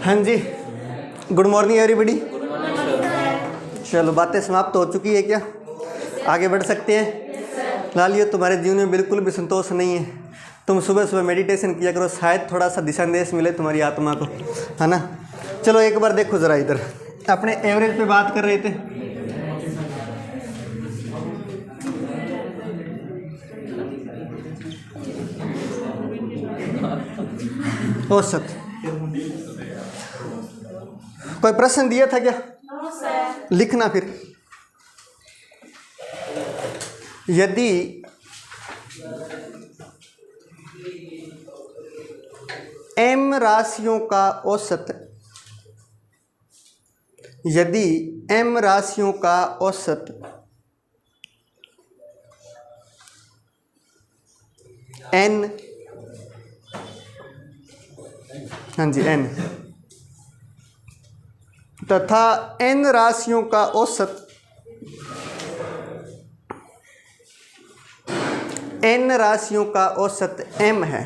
हाँ जी, good morning everybody. Good morning sir. चलो बातें समाप्त हो चुकी है क्या? आगे बढ़ सकते हैं? लालियो, तुम्हारे जीवन में बिल्कुल भी संतोष नहीं है। तुम सुबह सुबह मेडिटेशन किया करो, शायद थोड़ा सा दिशा निर्देश मिले तुम्हारी आत्मा को, है ना। चलो एक बार देखो ज़रा इधर, अपने एवरेज पे बात कर रहे थे। औसत कोई प्रश्न दिया था क्या? लिखना फिर। यदि m राशियों का औसत, यदि m राशियों का औसत n, हाँ जी n, तथा n राशियों का औसत n राशियों का औसत m है,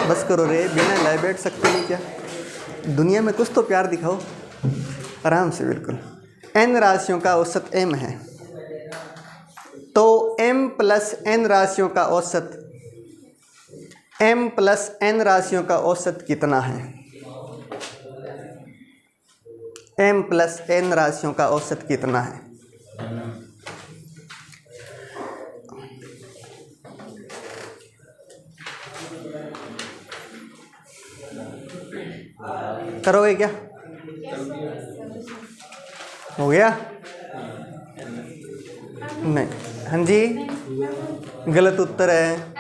बस करो रे, बिना लाए बैठ सकते नहीं क्या? दुनिया में कुछ तो प्यार दिखाओ, आराम से बिल्कुल। n राशियों का औसत m है, तो m प्लस n राशियों का औसत, m प्लस n राशियों का औसत कितना है? m प्लस n राशियों का औसत कितना है? करोगे क्या? हो गया? नहीं, हाँ जी, गलत उत्तर है।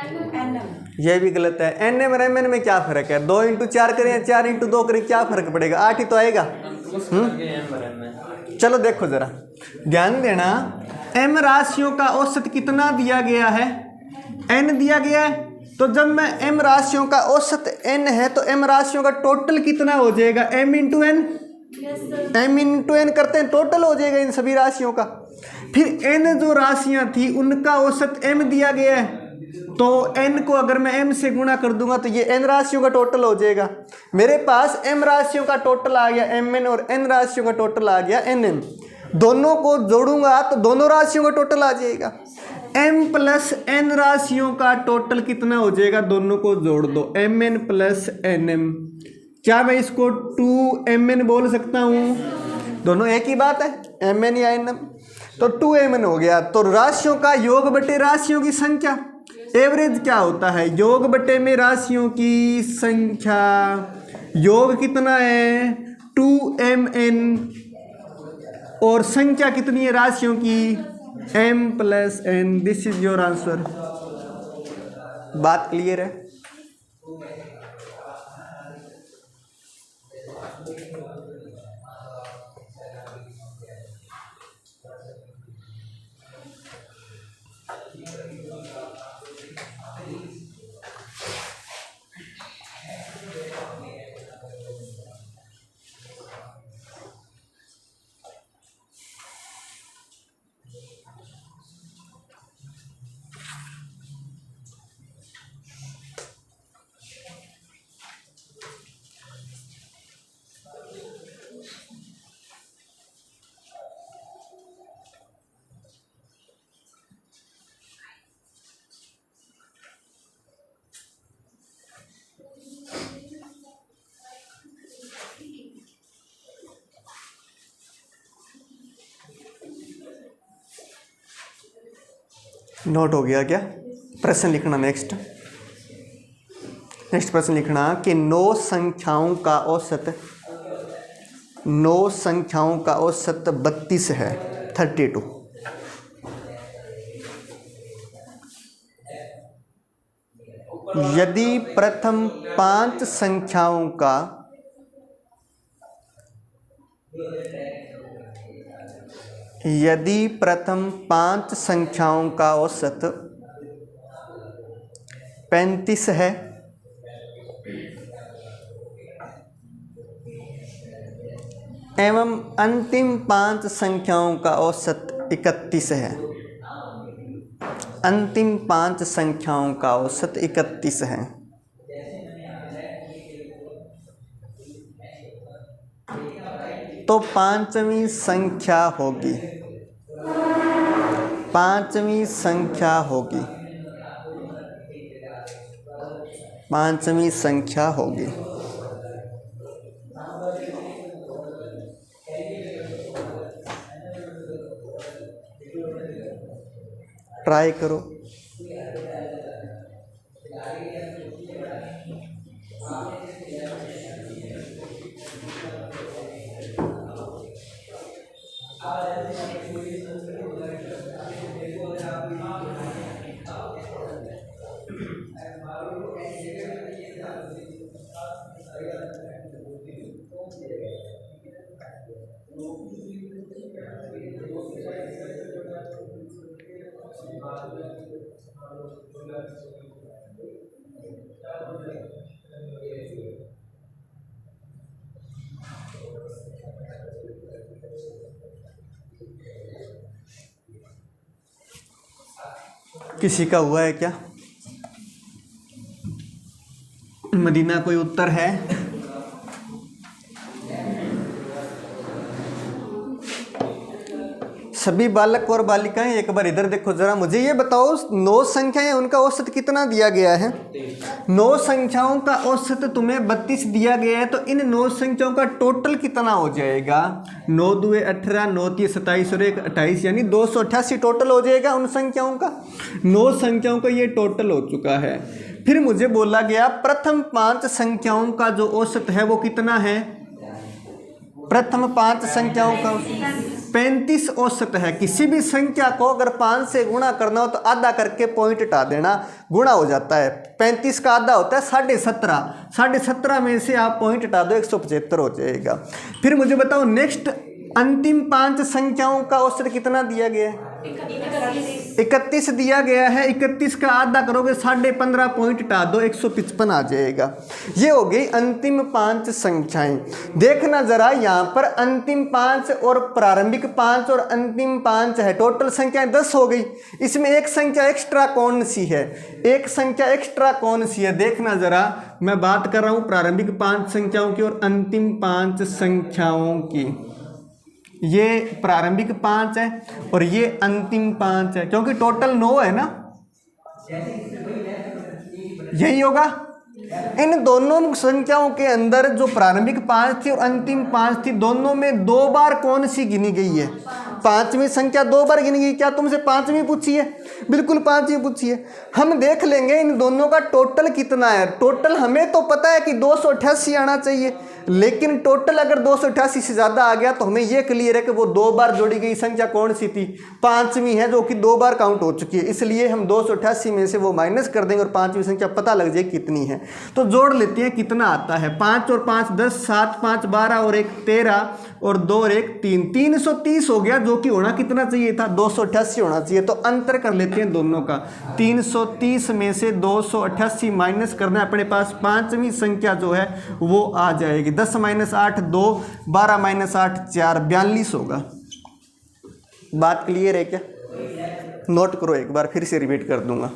यह भी गलत है। एन एम और एम एन में क्या फ़र्क है? 2 इंटू 4 करें या 4 इंटू 2 करें, क्या फ़र्क पड़ेगा? 8 ही तो आएगा। चलो देखो ज़रा, ध्यान देना। एम राशियों का औसत कितना दिया गया है? एन दिया गया है। तो जब मैं एम राशियों का औसत एन है तो एम राशियों का टोटल कितना हो जाएगा? M into N. M into N करते हैं, टोटल हो जाएगा इन सभी राशियों का। फिर एन जो राशियां थी उनका औसत एम दिया गया है, तो एन को अगर मैं एम से गुणा कर दूंगा तो ये एन राशियों का टोटल हो जाएगा। मेरे पास एम राशियों का टोटल आ गया एम एन और एन राशियों का टोटल आ गया एन एम। दोनों को जोड़ूंगा तो दोनों राशियों का टोटल आ जाएगा। m प्लस n राशियों का टोटल कितना हो जाएगा? दोनों को जोड़ दो, M N plus N M. क्या मैं इसको 2mn बोल सकता हूँ? दोनों एक ही बात है, एम एन या एन एम। तो 2mn हो गया। तो राशियों का योग बटे राशियों की संख्या, एवरेज क्या होता है? योग बटे में राशियों की संख्या। योग कितना है? 2mn, और संख्या कितनी है राशियों की? m plus n। This is your answer. बात क्लियर है? नोट हो गया क्या? प्रश्न लिखना। नेक्स्ट प्रश्न लिखना कि 9 संख्याओं का औसत, 9 संख्याओं का औसत 32 है, 32। यदि प्रथम 5 संख्याओं का, यदि प्रथम 5 संख्याओं का औसत 35 है एवं अंतिम 5 संख्याओं का औसत 31 है, अंतिम 5 संख्याओं का औसत 31 है। तो पांचवी संख्या होगी, पांचवी संख्या होगी, पांचवी संख्या होगी। ट्राई करो। किसी का हुआ है क्या? मदीना कोई उत्तर है? सभी बालक और बालिकाएं एक बार इधर देखो जरा, मुझे ये बताओ 9 संख्याएं उनका औसत कितना दिया गया है? 9 संख्याओं का औसत तुम्हें 32 दिया गया है, तो इन 9 संख्याओं का टोटल कितना हो जाएगा? 9 दूए 18, 9 तीय 27 और 1 28, यानी 288 टोटल हो जाएगा उन संख्याओं का। 9 संख्याओं का ये टोटल हो चुका है। फिर मुझे बोला गया प्रथम 5 संख्याओं का जो औसत है वो कितना है? प्रथम 5 संख्याओं का 35 औसत है। किसी भी संख्या को अगर 5 से गुणा करना हो तो आधा करके पॉइंट हटा देना, गुणा हो जाता है। 35 का आधा होता है 17.5, 17.5 में से आप पॉइंट हटा दो 175 हो जाएगा। फिर मुझे बताओ नेक्स्ट अंतिम 5 संख्याओं का औसत कितना दिया गया है? 31 दिया गया है। 31 का आधा करोगे 15.5 पॉइंट हटा दो 155 आ जाएगा। ये हो गई अंतिम 5 संख्याएं। देखना जरा यहाँ पर अंतिम 5 और प्रारंभिक 5 और अंतिम 5 है, टोटल संख्याएं 10 हो गई। इसमें एक संख्या एक्स्ट्रा कौन सी है? एक संख्या एक्स्ट्रा कौन सी है? देखना जरा, मैं बात कर रहा हूँ प्रारंभिक 5 संख्याओं की और अंतिम 5 संख्याओं की। ये प्रारंभिक 5 है और ये अंतिम 5 है, क्योंकि टोटल 9 है ना, यही होगा। इन दोनों संख्याओं के अंदर जो प्रारंभिक 5 थी और अंतिम 5 थी, दोनों में 2 बार कौन सी गिनी गई है? 5वीं संख्या 2 बार गिनी गई। क्या तुमसे 5वीं पूछी है? बिल्कुल 5वीं पूछी है। हम देख लेंगे इन दोनों का टोटल कितना है। टोटल हमें तो पता है कि 288 आना चाहिए, लेकिन टोटल अगर 288 से ज़्यादा आ गया तो हमें यह क्लियर है कि वो 2 बार जोड़ी गई संख्या कौन सी थी? 5वीं है, जो कि 2 बार काउंट हो चुकी है। इसलिए हम 288 में से वो माइनस कर देंगे और 5वीं संख्या पता लग जाए कितनी है। तो जोड़ लेते हैं कितना आता है। 5 और 5 10, 7 5 12 और 1 13 और 2 और 1 3, 330 हो गया, जो कि होना कितना चाहिए था? 288 होना चाहिए। तो अंतर कर लेते हैं दोनों का। 330 में से 288 माइनस करना है, अपने पास 5वीं संख्या जो है वो आ जाएगी। 10 - 8 2, 12 - 8 4, 42 होगा। बात क्लियर है क्या? नोट करो, एक बार फिर से रिपीट कर दूंगा।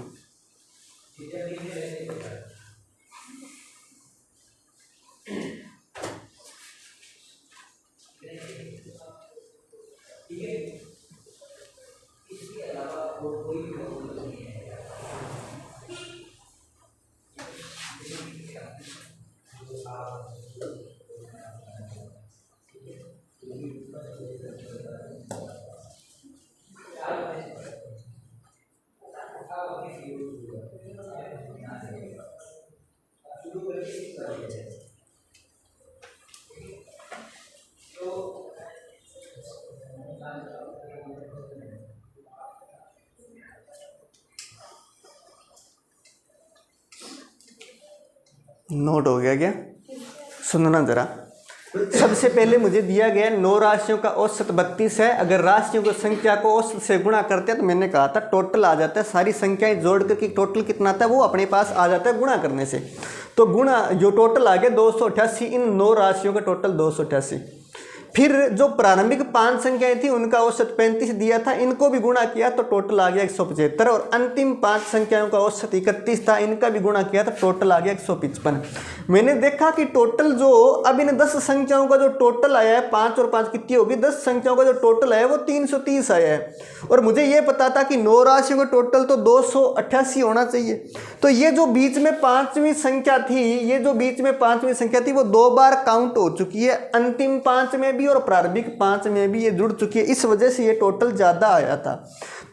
नोट हो गया क्या? सुनना जरा। सबसे पहले मुझे दिया गया 9 राशियों का औसत 32 है। अगर राशियों की संख्या को औसत से गुणा करते हैं तो मैंने कहा था टोटल आ जाता है, सारी संख्याएं जोड़ कर टोटल कितना आता है वो अपने पास आ जाता है गुणा करने से। तो गुणा जो टोटल आ गया 288, इन 9 राशियों का टोटल 288। फिर जो प्रारंभिक 5 संख्याएं थी उनका औसत 35 दिया था, इनको भी गुणा किया तो टोटल आ गया 175, और अंतिम 5 संख्याओं का औसत 31 था, इनका भी गुणा किया तो टोटल आ गया 155। मैंने देखा कि टोटल जो अब इन 10 संख्याओं का जो टोटल आया है, 5 और 5 कितनी होगी, 10 संख्याओं का जो टोटल आया है वो 330 आया है, और मुझे ये पता था कि 9 राशियों का टोटल तो 288 होना चाहिए। तो ये जो बीच में 5वीं संख्या थी, ये जो बीच में 5वीं संख्या थी वो 2 बार काउंट हो चुकी है, अंतिम 5 में भी और प्रारंभिक 5 में भी ये जुड़ चुकी है, इस वजह से ये टोटल ज़्यादा आया था।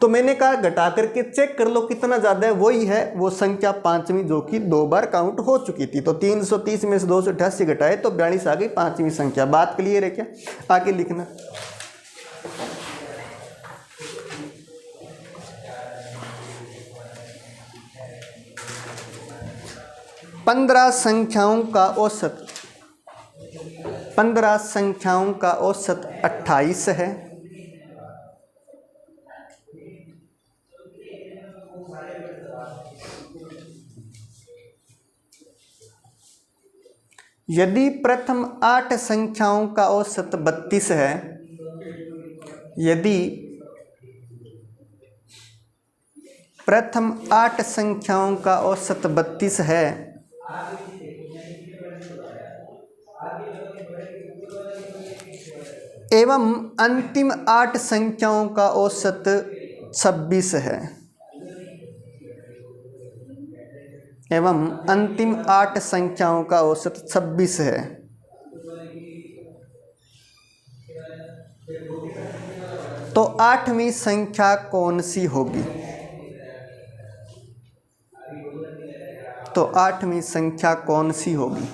तो मैंने कहा घटा करके चेक कर लो कितना ज़्यादा है, वही है वो संख्या 5वीं जो कि 2 बार काउंट हो चुकी थी। तो 330 में से 288 घटाए तो 42 आ गई 5वीं संख्या। बात क्लियर है क्या? आगे लिखना। पंद्रह संख्याओं का औसत 28 है। यदि प्रथम 8 संख्याओं का औसत 32 है, यदि प्रथम 8 संख्याओं का औसत 32 है एवं अंतिम 8 संख्याओं का औसत 26 है, एवं अंतिम 8 संख्याओं का औसत 26 है, तो 8वीं संख्या कौन सी होगी? तो 8वीं संख्या कौन सी होगी?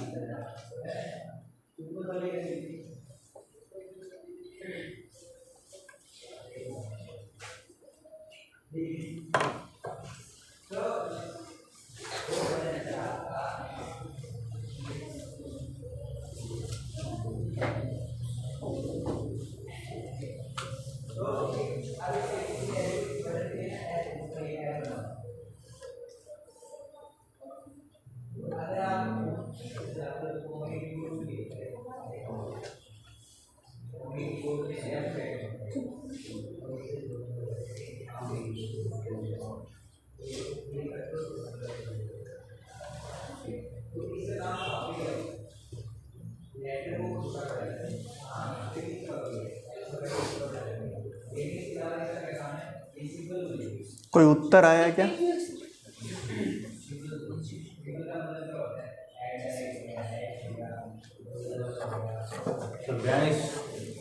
कोई उत्तर आया क्या?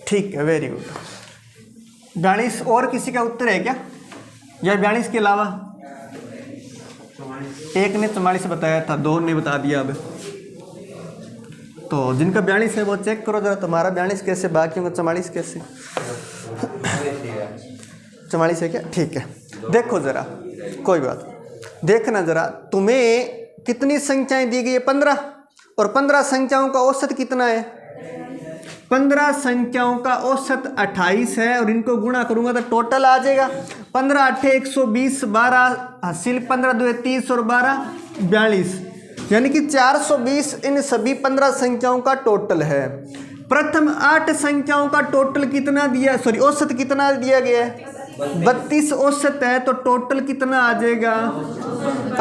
ठीक है, वेरी गुड। 42 और किसी का उत्तर है क्या, या 42 के अलावा? एक ने 44 बताया था, 2 ने बता दिया। अब तो जिनका 42 है वो चेक करो जरा, तुम्हारा 42 कैसे, बाकियों का 44 कैसे? 44 है क्या? ठीक है, देखो जरा, कोई बात देखना जरा, तुम्हें कितनी संख्याएं दी गई है? 15, और 15 संख्याओं का औसत कितना है? 15 संख्याओं का औसत 28 है, और इनको गुणा करूंगा तो टोटल आ जाएगा 15 8 120, 12 हासिल 15 2 30 और 12 42, यानी कि 420 इन सभी 15 संख्याओं का टोटल है। प्रथम 8 संख्याओं का टोटल कितना दिया, सॉरी औसत कितना दिया गया है? 32 औसत है, तो टोटल कितना आ जाएगा?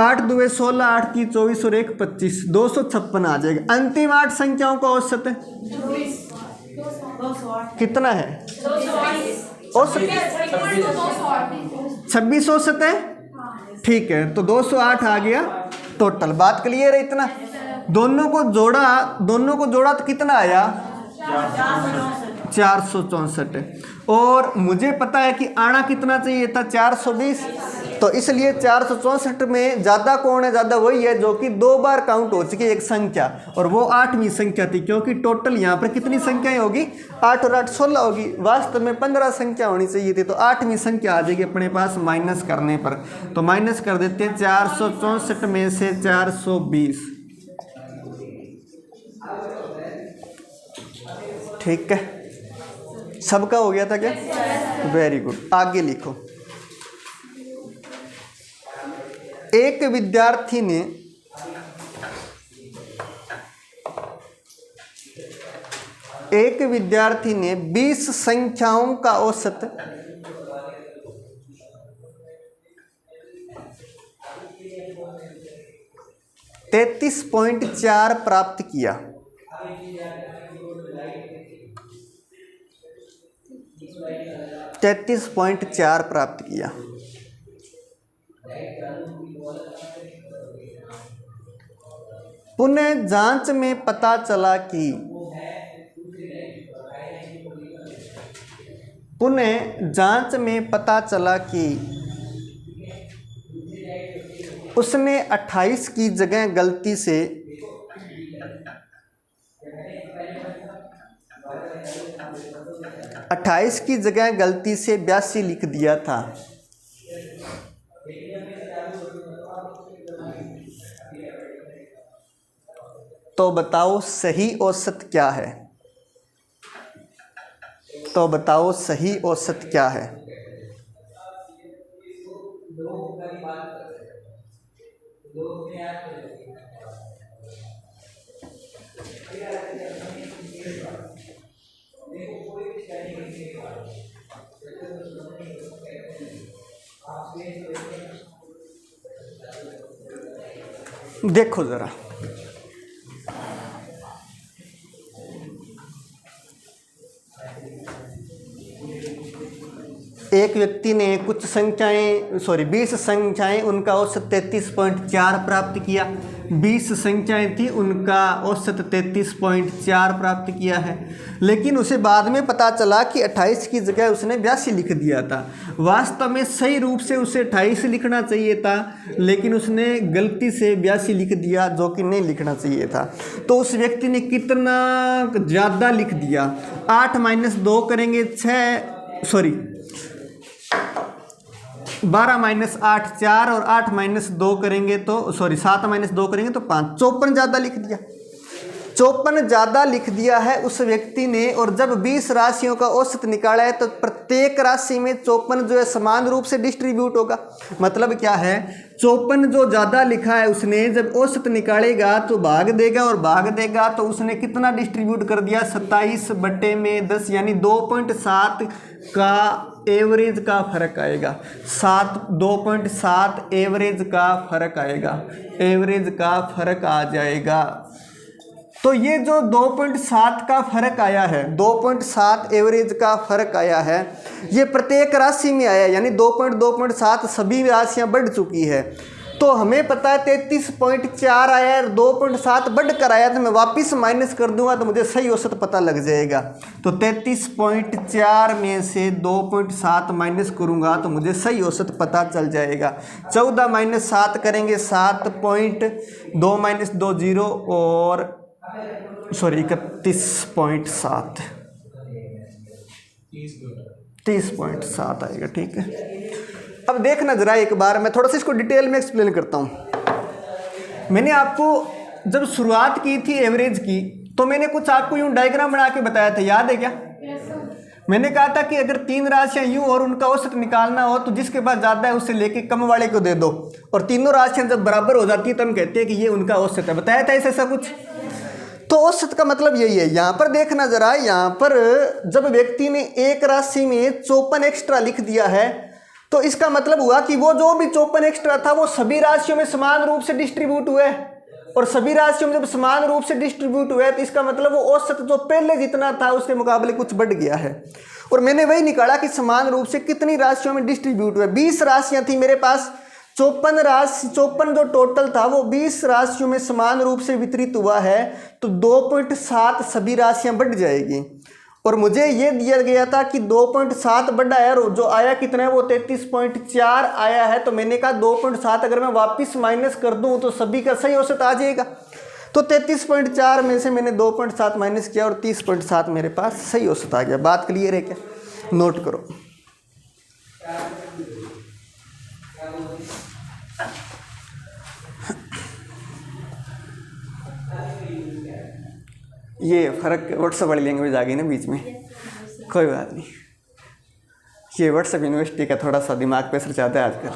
8 2 16, 8 3 24 और 1 25, 256 आ जाएगा। अंतिम 8 संख्याओं का औसत है कितना है? औसत 26 औसत है, ठीक है, तो 208 आ गया टोटल। बात क्लियर है? इतना दोनों को जोड़ा तो कितना आया? 464, और मुझे पता है कि आना कितना चाहिए था? 420, तो इसलिए 464 में ज़्यादा कौन है? ज़्यादा वही है जो कि 2 बार काउंट हो चुकी है एक संख्या, और वो 8वीं संख्या थी, क्योंकि टोटल यहाँ पर कितनी संख्याएं होगी? 8 और 8 16 होगी। वास्तव में 15 संख्या होनी चाहिए थी, तो 8वीं संख्या आ जाएगी अपने पास माइनस करने पर। तो माइनस कर देते हैं 464 में से 420, ठीक है, सबका हो गया था क्या? Very good. आगे लिखो। एक विद्यार्थी ने एक विद्यार्थी ने 20 संख्याओं का औसत 33.4 प्राप्त किया। 33.4 प्राप्त किया। पुनः जांच में पता चला कि उसने 28 की जगह गलती से 82 लिख दिया था। तो बताओ सही औसत क्या है? देखो जरा, एक व्यक्ति ने 20 संख्याएं, उनका औसत 33.4 प्राप्त किया। 20 संख्याएं थी, उनका औसत 33.4 प्राप्त किया है। लेकिन उसे बाद में पता चला कि 28 की जगह उसने 82 लिख दिया था। वास्तव में सही रूप से उसे 28 लिखना चाहिए था, लेकिन उसने गलती से 82 लिख दिया, जो कि नहीं लिखना चाहिए था। तो उस व्यक्ति ने कितना ज़्यादा लिख दिया। 8 - 2 करेंगे 12 - 8 4 और 8 - 2 करेंगे तो 7 - 2 करेंगे तो 5, 54 ज़्यादा लिख दिया। 54 ज़्यादा लिख दिया है उस व्यक्ति ने। और जब 20 राशियों का औसत निकाला है तो प्रत्येक राशि में 54 जो है समान रूप से डिस्ट्रीब्यूट होगा। मतलब क्या है, 54 जो ज़्यादा लिखा है उसने, जब औसत निकालेगा तो भाग देगा तो उसने कितना डिस्ट्रीब्यूट कर दिया, 27/10, यानी 2.7 का एवरेज का फर्क आएगा। 2.7 एवरेज का फर्क आ जाएगा। तो ये जो 2.7 का फर्क आया है, 2.7 एवरेज का फर्क आया है, ये प्रत्येक राशि में आया है, यानी 2.7 सभी राशियां बढ़ चुकी है। तो हमें पता है 33.4 आया है, 2.7 बढ़कर आया, तो मैं वापस माइनस कर दूंगा तो मुझे सही औसत पता लग जाएगा। तो 33.4 में से 2.7 माइनस करूंगा तो मुझे सही औसत पता चल जाएगा। 14 - 7 करेंगे 7.2 - 2 0 और 31.7 30.7 आएगा। ठीक है, अब देखना जरा एक बार, मैं थोड़ा सा इसको डिटेल में एक्सप्लेन करता हूँ। मैंने आपको जब शुरुआत की थी एवरेज की, तो मैंने कुछ आपको यूं डायग्राम बना के बताया था, याद है क्या? मैंने कहा था कि अगर 3 राशियां यूं और उनका औसत निकालना हो तो जिसके पास ज़्यादा है उससे लेके कम वाले को दे दो, और तीनों राशियां जब बराबर हो जाती है तो हम कहते हैं कि ये उनका औसत है। बताया था ऐसा कुछ? तो औसत का मतलब यही है। यहाँ पर देखना जरा, यहाँ पर जब व्यक्ति ने एक राशि में 54 एक्स्ट्रा लिख दिया है, तो इसका मतलब हुआ कि वो जो भी 54 एक्स्ट्रा था वो सभी राशियों में समान रूप से डिस्ट्रीब्यूट हुए, और सभी राशियों में जब समान रूप से डिस्ट्रीब्यूट हुए तो इसका मतलब वो औसत जो पहले जितना था उसके मुकाबले कुछ बढ़ गया है। और मैंने वही निकाला कि समान रूप से कितनी राशियों में डिस्ट्रीब्यूट हुए। 20 राशियां थी मेरे पास, 54 जो टोटल था वो 20 राशियों में समान रूप से वितरित हुआ है, तो 2.7 सभी राशियां बढ़ जाएगी। और मुझे ये दिया गया था कि 2.7 बढ़ा है, और जो आया कितना है वो 33.4 आया है। तो मैंने कहा 2.7 अगर मैं वापस माइनस कर दूं तो सभी का सही औसत आ जाएगा। तो 33.4 में से मैंने 2.7 माइनस किया और 30.7 मेरे पास सही औसत आ गया। बात क्लियर है क्या? नोट करो। ये फर्क व्हाट्सएप वाली लैंग्वेज आ गई ना बीच में, कोई बात नहीं। ये व्हाट्सएप यूनिवर्सिटी का थोड़ा सा दिमाग पे असर चाहता है आजकल।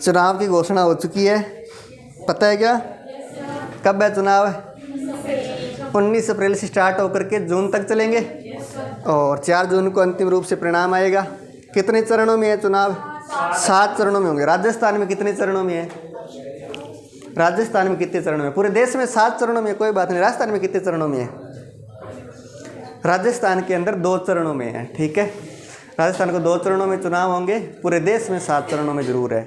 चुनाव की घोषणा हो चुकी है, पता है क्या? कब है चुनाव? 19 अप्रैल से स्टार्ट होकर के जून तक चलेंगे और 4 जून को अंतिम रूप से परिणाम आएगा। कितने चरणों में है चुनाव? 7 चरणों में होंगे। राजस्थान में कितने चरणों में है? राजस्थान में कितने चरणों में? पूरे देश में 7 चरणों में, कोई बात नहीं। राजस्थान में कितने चरणों में है? राजस्थान के अंदर 2 चरणों में है, ठीक है। राजस्थान को 2 चरणों में चुनाव होंगे, पूरे देश में 7 चरणों में जरूर है।